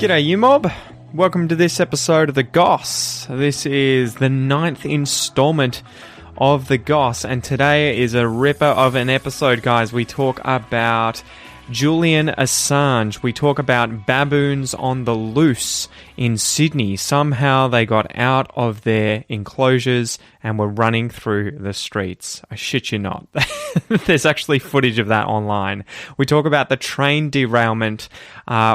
G'day, you mob. Welcome to this episode of the Goss. This is the 9th installment of the Goss, and today is a ripper of an episode, guys. We talk about Julian Assange. We talk about baboons on the loose in Sydney. Somehow they got out of their enclosures and were running through the streets. I shit you not. There's actually footage of that online. We talk about the train derailment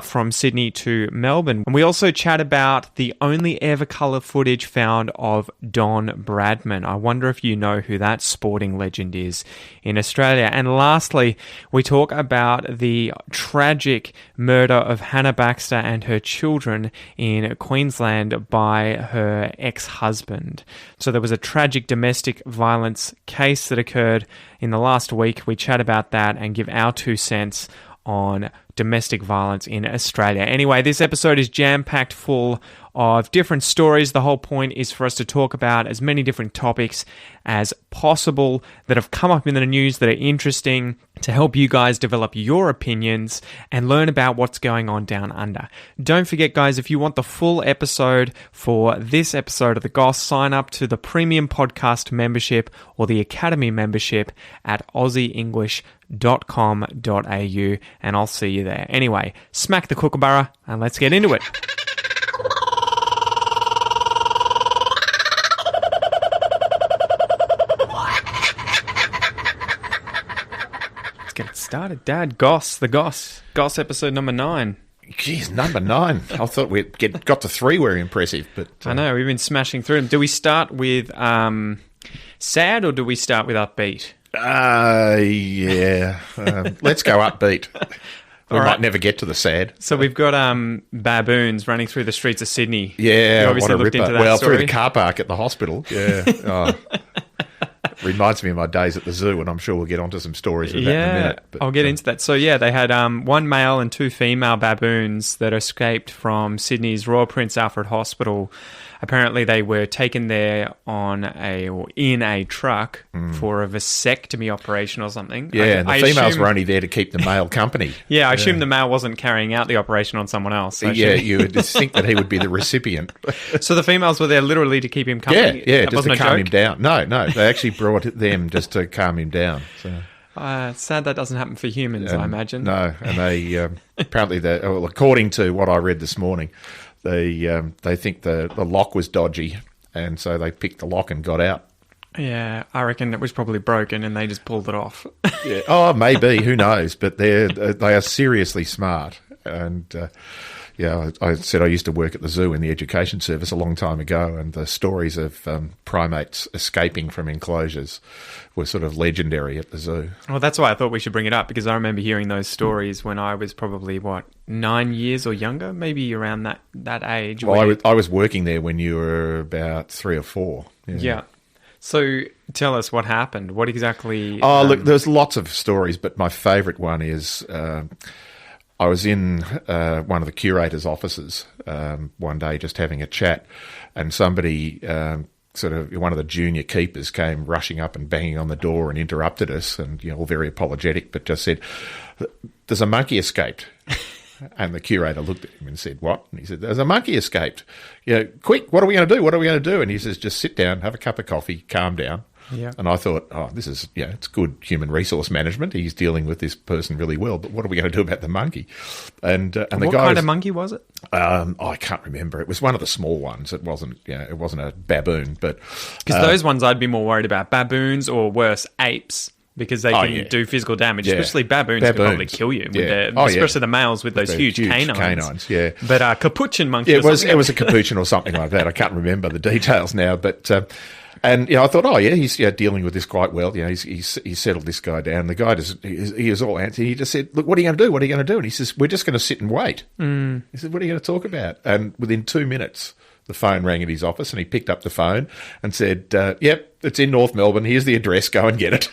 from Sydney to Melbourne. And we also chat about the only ever colour footage found of Don Bradman. I wonder if you know who that sporting legend is in Australia. And lastly, we talk about the tragic murder of Hannah Baxter and her children in Queensland by her ex-husband. So there was a tragic domestic violence case that occurred in the last week. We chat about that and give our 2 cents on domestic violence in Australia. Anyway, this episode is jam-packed full of different stories. The whole point is for us to talk about as many different topics as possible that have come up in the news that are interesting, to help you guys develop your opinions and learn about what's going on down under. Don't forget, guys, if you want the full episode for this episode of The Goss, sign up to the Premium Podcast membership or the Academy membership at aussieenglish.com.au, and I'll see you there. Anyway, smack the kookaburra and let's get into it. Get it started, Dad. Goss episode number 9. Jeez, number 9. I thought we'd got to 3 were impressive, but I know we've been smashing through them. Do we start with sad or do we start with upbeat? Yeah. Let's go upbeat. We might never get to the sad. So we've got baboons running through the streets of Sydney. Yeah, you obviously what a looked ripper. into that story. Through the car park at the hospital. Yeah. Oh. Reminds me of my days at the zoo, and I'm sure we'll get onto some stories of that in a minute. But, I'll get into that. So, yeah, they had 1 male and 2 female baboons that escaped from Sydney's Royal Prince Alfred Hospital. Apparently, they were taken there in a truck for a vasectomy operation or something. Yeah, and the females were only there to keep the male company. Yeah, I assume the male wasn't carrying out the operation on someone else. Yeah, you would just think that he would be the recipient. So the females were there literally to keep him company? Yeah, just to calm him down. No, they actually brought them just to calm him down. So. It's sad that doesn't happen for humans, I imagine. No, and they apparently, according to what I read this morning, they think the lock was dodgy, and so they picked the lock and got out. Yeah, I reckon it was probably broken and they just pulled it off. Yeah. Oh, maybe, who knows? But they are seriously smart. And yeah, I said I used to work at the zoo in the education service a long time ago, and the stories of primates escaping from enclosures were sort of legendary at the zoo. Well, that's why I thought we should bring it up, because I remember hearing those stories when I was probably, 9 years or younger, maybe around that age. Well, I was working there when you were about 3 or 4. Yeah. So tell us what happened. What exactly... Oh, look, there's lots of stories, but my favourite one is... I was in one of the curator's offices one day just having a chat, and somebody, one of the junior keepers came rushing up and banging on the door and interrupted us, and all very apologetic, but just said, "There's a monkey escaped." And the curator looked at him and said, "What?" And he said, "There's a monkey escaped. Quick, what are we going to do? What are we going to do?" And he says, "Just sit down, have a cup of coffee, calm down." Yeah. And I thought, this is, it's good human resource management. He's dealing with this person really well, but what are we going to do about the monkey? And the what guy kind of monkey was it? I can't remember. It was one of the small ones. It wasn't a baboon, but because those ones I'd be more worried about, baboons or worse, apes. Because they can do physical damage, especially baboons can probably kill you, especially the males with those huge canines. Yeah. But capuchin monkey. It was a capuchin or something like that. I can't remember the details now, but and I thought, he's dealing with this quite well. He's settled this guy down. The guy he was all antsy. He just said, "Look, what are you going to do? What are you going to do?" And he says, "We're just going to sit and wait." He said, "What are you going to talk about?" And within 2 minutes, the phone rang at his office, and he picked up the phone and said, "Yep, it's in North Melbourne. Here's the address. Go and get it."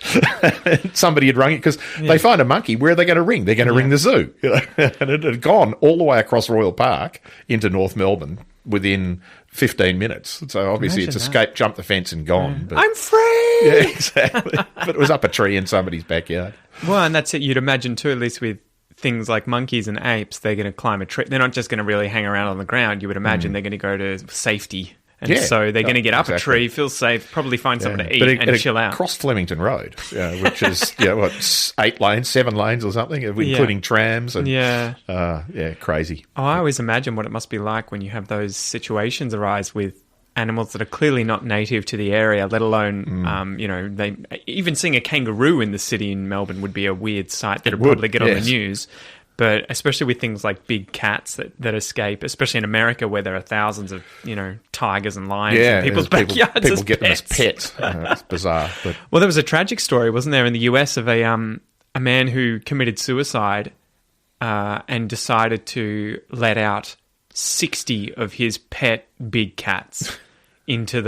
Somebody had rung it because they find a monkey. Where are they going to ring? They're going to ring the zoo. And it had gone all the way across Royal Park into North Melbourne within 15 minutes. So obviously it's escaped, jumped the fence and gone. Yeah. But, I'm free! Yeah, exactly. But it was up a tree in somebody's backyard. Well, and that's it. You'd imagine too, at least with things like monkeys and apes, they're going to climb a tree. They're not just going to really hang around on the ground. You would imagine they're going to go to safety. And so they're going to get up a tree, feel safe, probably find something to eat and chill out. Cross Flemington Road, which is 8 lanes, 7 lanes or something, including trams. And, crazy. Oh, I always imagine what it must be like when you have those situations arise with animals that are clearly not native to the area, let alone, they even seeing a kangaroo in the city in Melbourne would be a weird sight that would probably get on the news. But especially with things like big cats that escape, especially in America where there are thousands of, tigers and lions in people's backyards. People get them as pets. It's bizarre. But. Well, there was a tragic story, wasn't there, in the US of a man who committed suicide and decided to let out 60 of his pet big cats into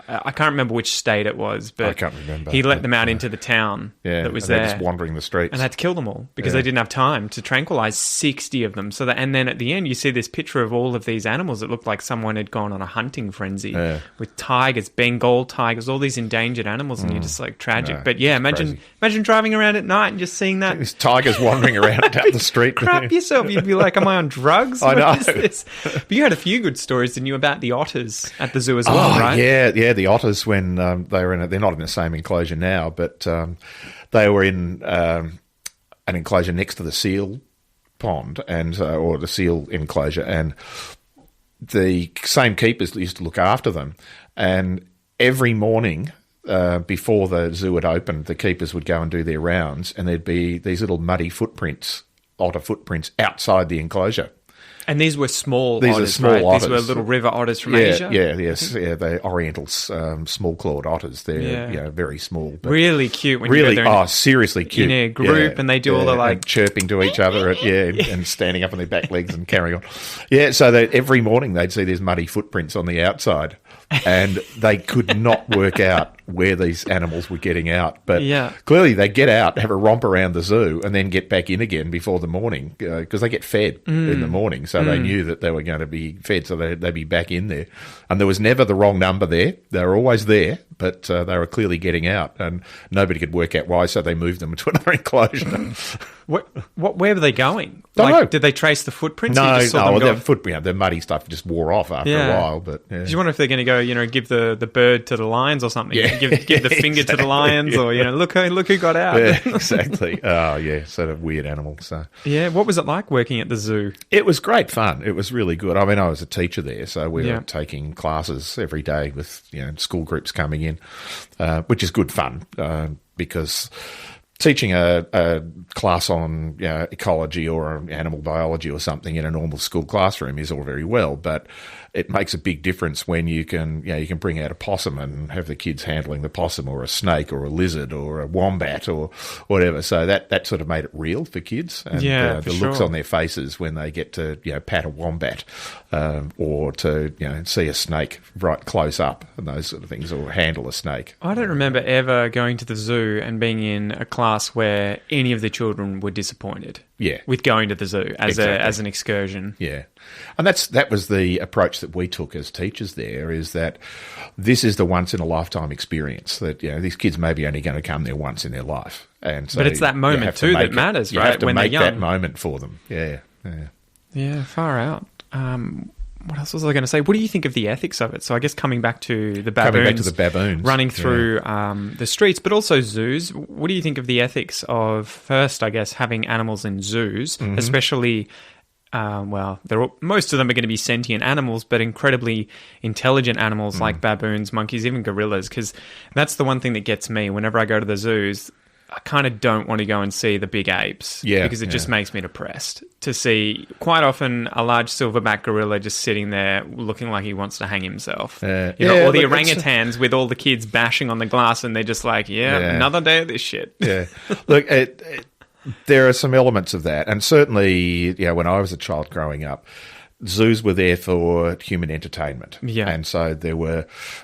I can't remember which state it was, but I can't remember. He let them out into the town that was there. Just wandering the streets. And had to kill them all because they didn't have time to tranquilize 60 of them. And then at the end, you see this picture of all of these animals that looked like someone had gone on a hunting frenzy with tigers, Bengal tigers, all these endangered animals, and you're just like tragic. No, but imagine driving around at night and just seeing that. These tigers wandering around down the street. Crap yourself. You'd be like, am I on drugs? I know. What is this? But you had a few good stories, didn't you, about the otters at the zoo as well, right? Yeah, the otters when they were they're not in the same enclosure now, but they were in an enclosure next to the seal pond or the seal enclosure, and the same keepers used to look after them. And every morning before the zoo had opened, the keepers would go and do their rounds, and there'd be these little muddy footprints, otter footprints outside the enclosure. And these were small otters, These are small right? otters. These were little river otters from Asia? They're oriental small-clawed otters. They're very small. But really cute when you go there seriously cute. In a group, and they do all the and chirping to each other, and standing up on their back legs and carrying on. Yeah, so every morning they'd see these muddy footprints on the outside, and they could not work out where these animals were getting out. But clearly they get out, have a romp around the zoo, and then get back in again before the morning because they get fed in the morning. So they knew that they were going to be fed, so they'd be back in there. And there was never the wrong number there. They were always there, but they were clearly getting out, and nobody could work out why, so they moved them to another enclosure. Where were they going? Don't know. Did they trace the footprints? The muddy stuff just wore off after a while. But do you wonder if they're going to go, give the bird to the lions or something? Yeah. Give the finger to the lions, or look who got out. Yeah, exactly. Oh yeah, sort of weird animal. So what was it like working at the zoo? It was great fun. It was really good. I mean, I was a teacher there, so we were taking classes every day with school groups coming in, which is good fun because teaching a class on ecology or animal biology or something in a normal school classroom is all very well, but it makes a big difference when you can bring out a possum and have the kids handling the possum, or a snake, or a lizard, or a wombat, or whatever. So that sort of made it real for kids, and the looks on their faces when they get to pat a wombat or to see a snake right close up and those sort of things, or handle a snake. I don't remember ever going to the zoo and being in a class where any of the children were disappointed. Yeah, with going to the zoo as an excursion. Yeah, and that was the approach that we took as teachers. There is that this is the once in a lifetime experience that these kids may be only going to come there once in their life, and so but it's that moment too that matters, right? You have to when make they're young. that moment for them. Yeah. Far out. What else was I going to say? What do you think of the ethics of it? So I guess coming back to the baboons, running through the streets, but also zoos. What do you think of the ethics of, first, I guess, having animals in zoos, especially, most of them are going to be sentient animals, but incredibly intelligent animals like baboons, monkeys, even gorillas, because that's the one thing that gets me whenever I go to the zoos. I kind of don't want to go and see the big apes because it just makes me depressed to see quite often a large silverback gorilla just sitting there looking like he wants to hang himself. Or the orangutans with all the kids bashing on the glass and they're just like, another day of this shit. Yeah. Look, there are some elements of that. And certainly, when I was a child growing up, zoos were there for human entertainment. Yeah. And so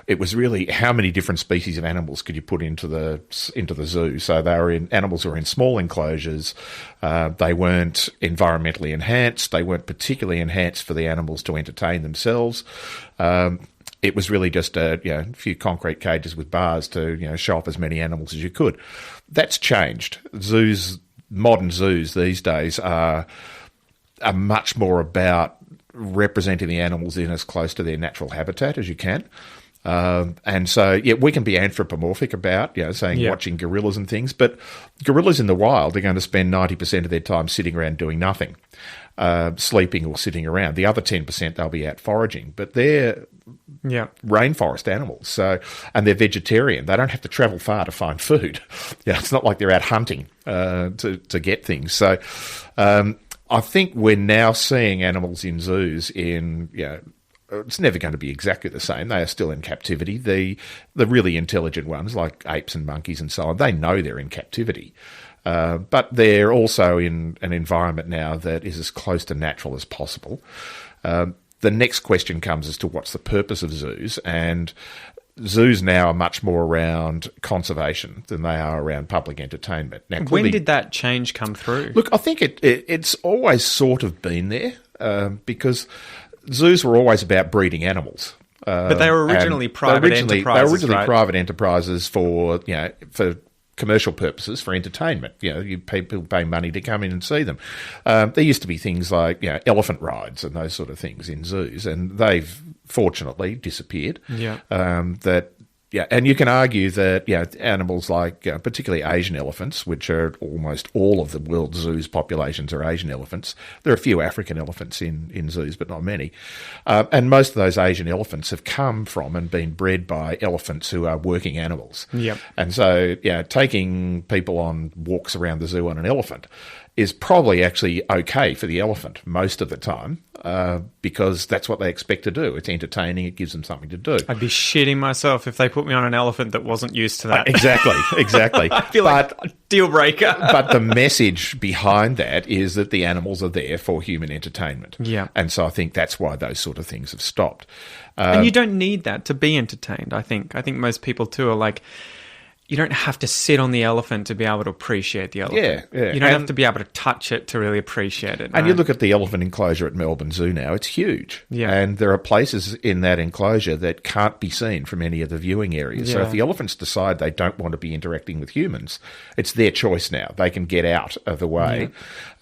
it was really how many different species of animals could you put into the zoo. So animals were in small enclosures. They weren't environmentally enhanced. They weren't particularly enhanced for the animals to entertain themselves. It was really just a few concrete cages with bars to show off as many animals as you could. That's changed. Zoos modern zoos these days are much more about representing the animals in as close to their natural habitat as you can. And so, yeah, we can be anthropomorphic about, saying watching gorillas and things, but gorillas in the wild are going to spend 90% of their time sitting around doing nothing, sleeping or sitting around. The other 10% they'll be out foraging, but they're rainforest animals. So, and they're vegetarian. They don't have to travel far to find food. It's not like they're out hunting to get things. So, I think we're now seeing animals in zoos in, it's never going to be exactly the same. They are still in captivity. The really intelligent ones, like apes and monkeys and so on, they know they're in captivity. But they're also in an environment now that is as close to natural as possible. The next question comes as to what's the purpose of zoos, and zoos now are much more around conservation than they are around public entertainment. Now, when did that change come through? Look, I think it's always sort of been there because zoos were always about breeding animals. But they were originally private enterprises, They were originally right? private enterprises for commercial purposes, for entertainment. People pay money to come in and see them. There used to be things like elephant rides and those sort of things in zoos, and they've fortunately disappeared. And you can argue that animals like particularly Asian elephants, which are almost all of the world zoos populations are Asian elephants. There are a few African elephants in zoos, but not many. And most of those Asian elephants have come from and been bred by elephants who are working animals. And so taking people on walks around the zoo on an elephant is probably actually okay for the elephant most of the time because that's what they expect to do. It's entertaining. It gives them something to do. I'd be shitting myself if they put me on an elephant that wasn't used to that. Exactly. I feel like a deal breaker. But the message behind that is that the animals are there for human entertainment. And so I think that's why those sort of things have stopped. And you don't need that to be entertained, I think. I think most people too are like, you don't have to sit on the elephant to be able to appreciate the elephant. You don't have to be able to touch it to really appreciate it. And you look at the elephant enclosure at Melbourne Zoo now, it's huge. And there are places in that enclosure that can't be seen from any of the viewing areas. So if the elephants decide they don't want to be interacting with humans, it's their choice now. They can get out of the way.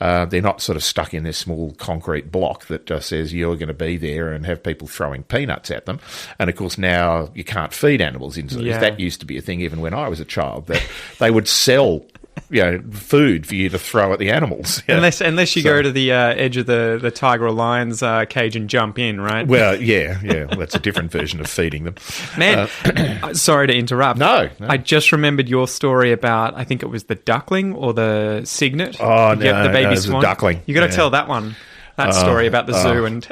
They're not sort of stuck in this small concrete block that just says you're going to be there and have people throwing peanuts at them. And, of course, now you can't feed animals in zoos. That used to be a thing even when I was a child, that they would sell food for you to throw at the animals. Unless you go to the edge of the tiger or lion's cage and jump in, right? Well, well, that's a different version of feeding them. Man, sorry to interrupt. No. I just remembered your story about, I think it was the duckling or the cygnet. Oh, no, the baby it was swan. a duckling. You got to tell that one. That story about the zoo and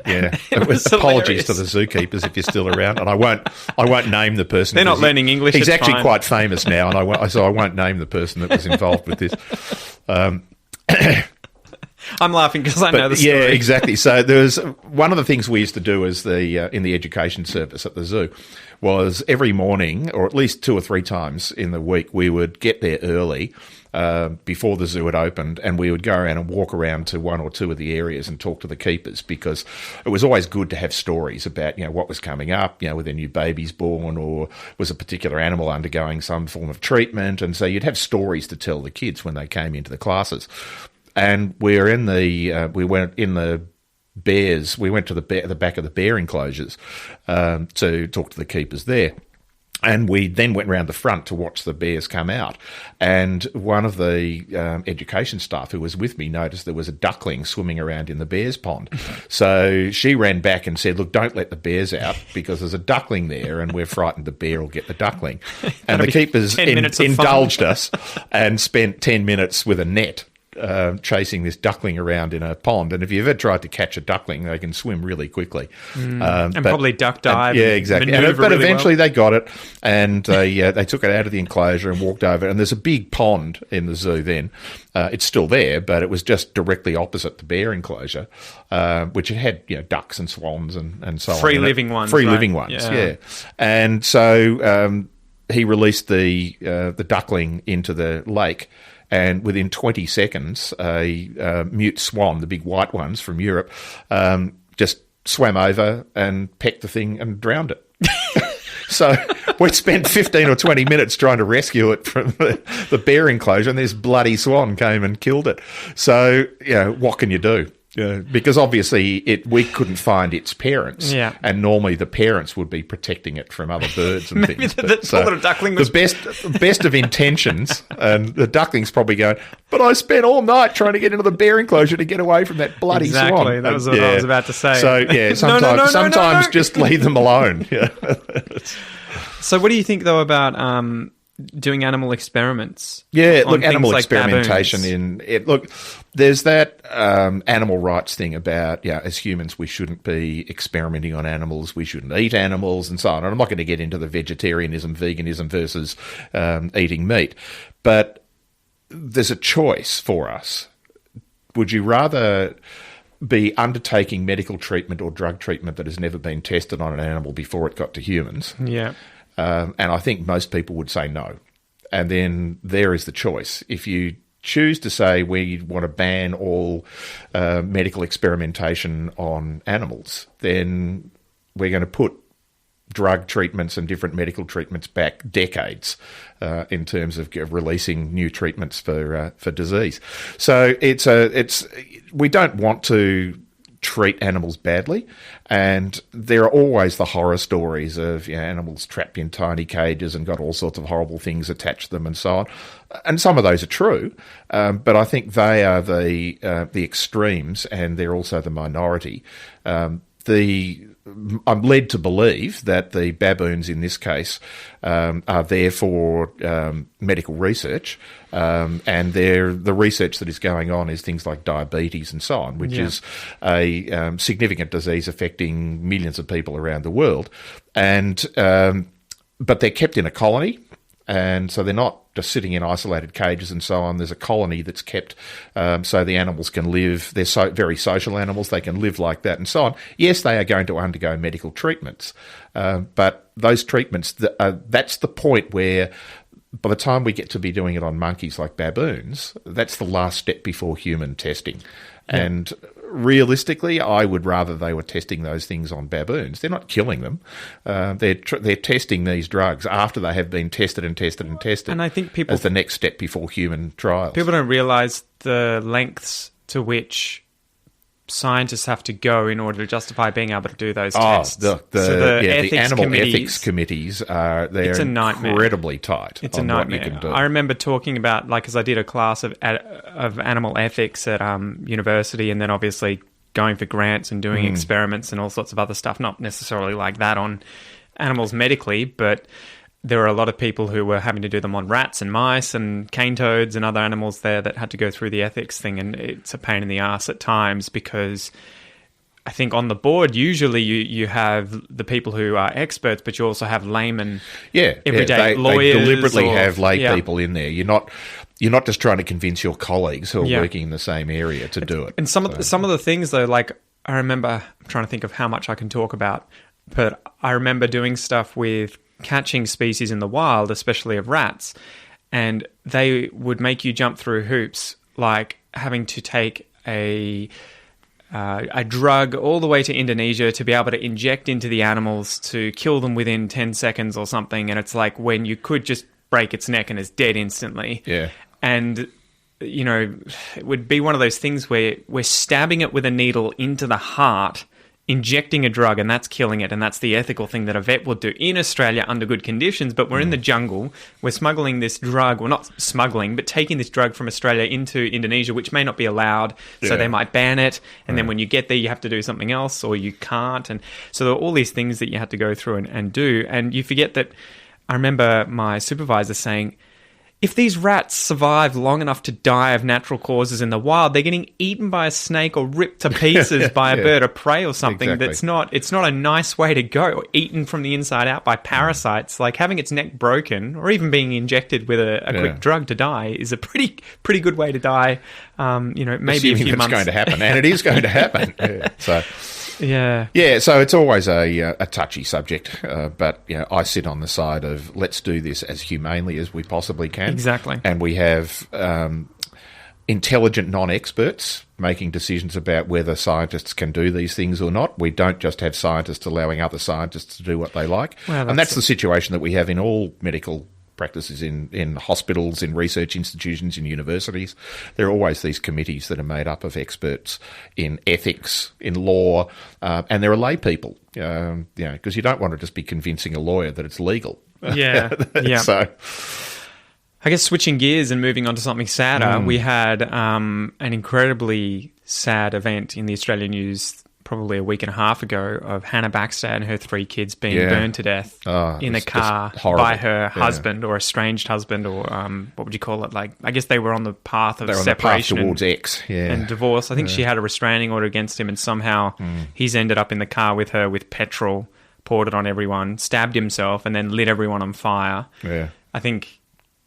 it was apologies to the zookeepers if you're still around, and I won't name the person. They're not learning English. He's actually quite famous now, and I won't name the person that was involved with this. I'm laughing because I know the story. Yeah, exactly. So there was one of the things we used to do as in the education service at the zoo was every morning, or at least 2 or 3 times in the week, we would get there early. Before the zoo had opened, and we would go around and walk around to 1 or 2 of the areas and talk to the keepers, because it was always good to have stories about what was coming up, whether new babies born or was a particular animal undergoing some form of treatment, and so you'd have stories to tell the kids when they came into the classes. And we went in the bears. We went to the back of the bear enclosures to talk to the keepers there. And we then went round the front to watch the bears come out. And one of the education staff who was with me noticed there was a duckling swimming around in the bears pond. So she ran back and said, look, don't let the bears out because there's a duckling there and we're frightened the bear will get the duckling. And the keepers indulged us and spent 10 minutes with a net chasing this duckling around in a pond. And if you've ever tried to catch a duckling, they can swim really quickly. And probably duck dive. Yeah, exactly. But eventually they got it, and they took it out of the enclosure and walked over. And there's a big pond in the zoo then. It's still there, but it was just directly opposite the bear enclosure, which had ducks and swans and so on. Free living ones. Yeah. And so he released the duckling into the lake. And within 20 seconds, a mute swan, the big white ones from Europe, just swam over and pecked the thing and drowned it. So we spent 15 or 20 minutes trying to rescue it from the bear enclosure, and this bloody swan came and killed it. So, what can you do? Because obviously we couldn't find its parents, and normally the parents would be protecting it from other birds and Maybe things. The little duckling was... The best of intentions, and the duckling's probably going, but I spent all night trying to get into the bear enclosure to get away from that bloody swan. Exactly, that was what I was about to say. So, sometimes just leave them alone. Yeah. So what do you think, though, about doing animal experiments? Yeah, look, animal like experimentation baboons? There's that animal rights thing about, as humans, we shouldn't be experimenting on animals, we shouldn't eat animals and so on. And I'm not going to get into the vegetarianism, veganism versus eating meat. But there's a choice for us. Would you rather be undertaking medical treatment or drug treatment that has never been tested on an animal before it got to humans? Yeah. And I think most people would say no. And then there is the choice. If you choose to say we want to ban all medical experimentation on animals, then we're going to put drug treatments and different medical treatments back decades in terms of releasing new treatments for disease. So we don't want to treat animals badly, and there are always the horror stories of animals trapped in tiny cages and got all sorts of horrible things attached to them and so on. And some of those are true, but I think they are the extremes, and they're also the minority. I'm led to believe that the baboons in this case are there for medical research, and the research that is going on is things like diabetes and so on, which is a significant disease affecting millions of people around the world. And but they're kept in a colony, and so they're not just sitting in isolated cages and so on. There's a colony that's kept so the animals can live. They're very social animals. They can live like that and so on. Yes, they are going to undergo medical treatments, but those treatments, that's the point where by the time we get to be doing it on monkeys like baboons, that's the last step before human testing. Yeah. And realistically, I would rather they were testing those things on baboons. They're not killing them. They're testing these drugs after they have been tested and tested and tested. And I think as the next step before human trials. People don't realise the lengths to which scientists have to go in order to justify being able to do those tests. The animal ethics committees they're incredibly tight. It's a nightmare. What you can do. I remember talking about, because I did a class of animal ethics at university, and then obviously going for grants and doing experiments and all sorts of other stuff, not necessarily like that on animals medically, but there were a lot of people who were having to do them on rats and mice and cane toads and other animals there that had to go through the ethics thing, and it's a pain in the ass at times because I think on the board usually you have the people who are experts, but you also have laymen, everyday lawyers. They deliberately have lay people in there. You're not just trying to convince your colleagues who are working in the same area to do it. And some of the things though, like I remember, I'm trying to think of how much I can talk about, but I remember doing stuff with catching species in the wild, especially of rats, and they would make you jump through hoops, like having to take a drug all the way to Indonesia to be able to inject into the animals to kill them within 10 seconds or something, and it's like when you could just break its neck and it's dead instantly. Yeah. And it would be one of those things where we're stabbing it with a needle into the heart, injecting a drug, and that's killing it, and that's the ethical thing that a vet would do in Australia under good conditions, but we're in the jungle, we're smuggling this drug, well, not smuggling, but taking this drug from Australia into Indonesia, which may not be allowed, so they might ban it, and then when you get there, you have to do something else, or you can't, and so there are all these things that you have to go through and do, and you forget that. I remember my supervisor saying, if these rats survive long enough to die of natural causes in the wild, they're getting eaten by a snake or ripped to pieces by a bird of prey or something. Exactly. It's not a nice way to go, or eaten from the inside out by parasites. Like having its neck broken or even being injected with a quick drug to die is a pretty good way to die. Maybe assuming a few months. It's going to happen, and it is going to happen. Yeah. So it's always a touchy subject, but I sit on the side of let's do this as humanely as we possibly can. Exactly. And we have intelligent non-experts making decisions about whether scientists can do these things or not. We don't just have scientists allowing other scientists to do what they like. Well, and that's the situation that we have in all medical practices, in hospitals, in research institutions, in universities. There are always these committees that are made up of experts in ethics, in law, and there are lay people, because you don't want to just be convincing a lawyer that it's legal. Yeah, yeah. So, I guess switching gears and moving on to something sadder, we had an incredibly sad event in the Australian news probably a week and a half ago of Hannah Baxter and her 3 kids being burned to death in a car by her husband or estranged husband, or what would you call it? Like, I guess they were on the path of separation towards ex, and divorce. I think she had a restraining order against him, and somehow he's ended up in the car with her with petrol, poured it on everyone, stabbed himself, and then lit everyone on fire. Yeah. I think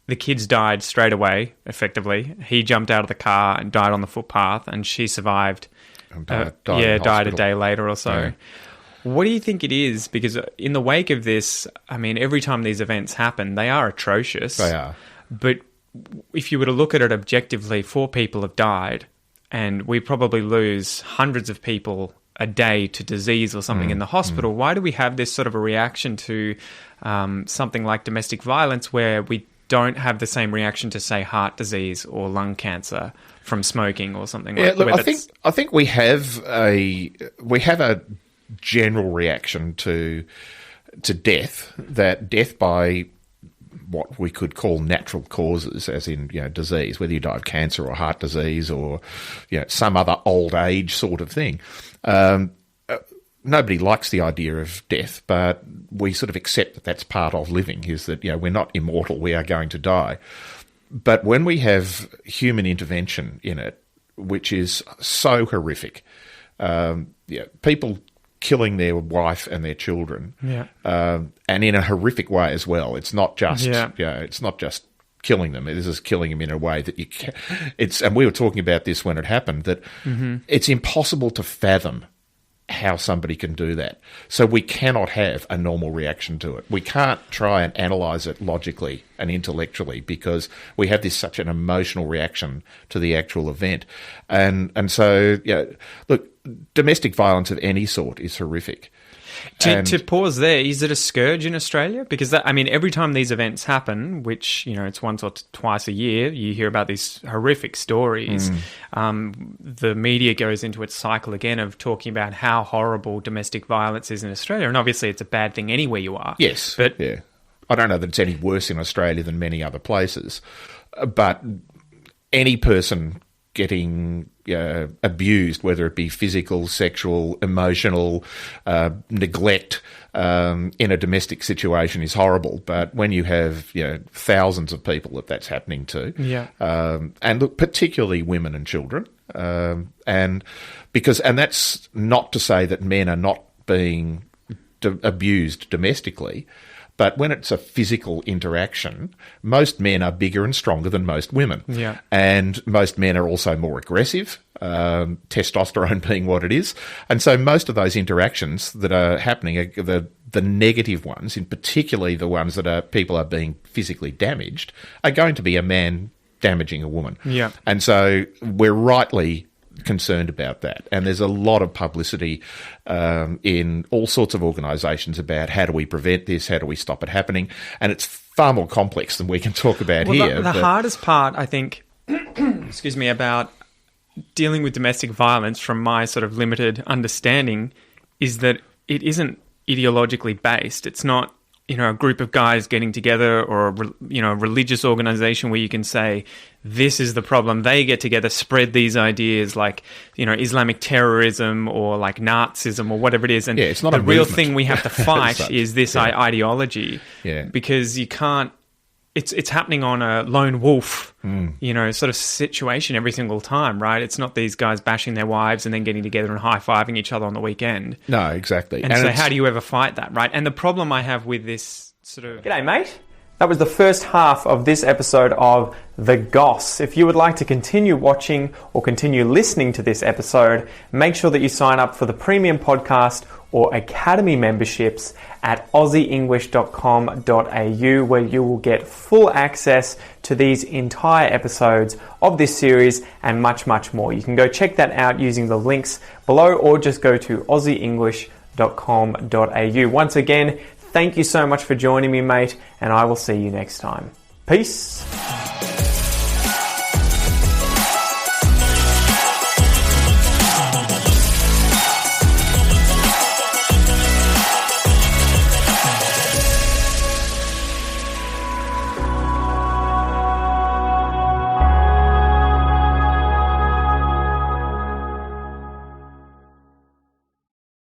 the kids died straight away, effectively. He jumped out of the car and died on the footpath, and she survived. Died a day later or so. Yeah. What do you think it is? Because in the wake of this, I mean, every time these events happen, they are atrocious. They are. But if you were to look at it objectively, 4 people have died, and we probably lose hundreds of people a day to disease or something in the hospital. Why do we have this sort of a reaction to something like domestic violence where we don't have the same reaction to, say, heart disease or lung cancer from smoking or something like that? Look, I think we have a general reaction to death, that death by what we could call natural causes, as in, disease, whether you die of cancer or heart disease or, some other old age sort of thing. Nobody likes the idea of death, but we sort of accept that that's part of living, is that, we're not immortal, we are going to die. But when we have human intervention in it, which is so horrific, people killing their wife and their children, and in a horrific way as well. It's not just, it's not just killing them. This is killing them in a way that you can. And we were talking about this when it happened, that it's impossible to fathom how somebody can do that. So we cannot have a normal reaction to it. We can't try and analyse it logically and intellectually, because we have such an emotional reaction to the actual event. And so, look, domestic violence of any sort is horrific. To pause there, is it a scourge in Australia? Because, every time these events happen, which, it's once or twice a year, you hear about these horrific stories. The media goes into its cycle again of talking about how horrible domestic violence is in Australia. And obviously it's a bad thing anywhere you are. Yes. But I don't know that it's any worse in Australia than many other places. But any person getting abused, whether it be physical, sexual, emotional, neglect in a domestic situation, is horrible. But when you have thousands of people that's happening to, and look, particularly women and children, and that's not to say that men are not being abused domestically. But when it's a physical interaction, most men are bigger and stronger than most women. Yeah. And most men are also more aggressive, testosterone being what it is. And so most of those interactions that are happening are the negative ones, in particularly the ones that people are being physically damaged, are going to be a man damaging a woman. Yeah. And so we're rightly concerned about that, and there's a lot of publicity in all sorts of organisations about how do we prevent this, how do we stop it happening, and it's far more complex than we can talk about here. The hardest part, I think, excuse me, about dealing with domestic violence, from my sort of limited understanding, is that it isn't ideologically based. It's not a group of guys getting together, or a religious organisation where you can say, this is the problem. They get together, spread these ideas like, Islamic terrorism or like Nazism or whatever it is. And it's not the real movement. thing we have to fight is this ideology, because you can't. It's happening on a lone wolf, sort of situation every single time, right? It's not these guys bashing their wives and then getting together and high-fiving each other on the weekend. No, exactly. And so how do you ever fight that, right? And the problem I have with this sort of... G'day, mate. That was the first half of this episode of The Goss. If you would like to continue watching or continue listening to this episode, make sure that you sign up for the Premium Podcast or Academy memberships at aussieenglish.com.au, where you will get full access to these entire episodes of this series and much, much more. You can go check that out using the links below, or just go to aussieenglish.com.au. Once again, thank you so much for joining me, mate, and I will see you next time. Peace.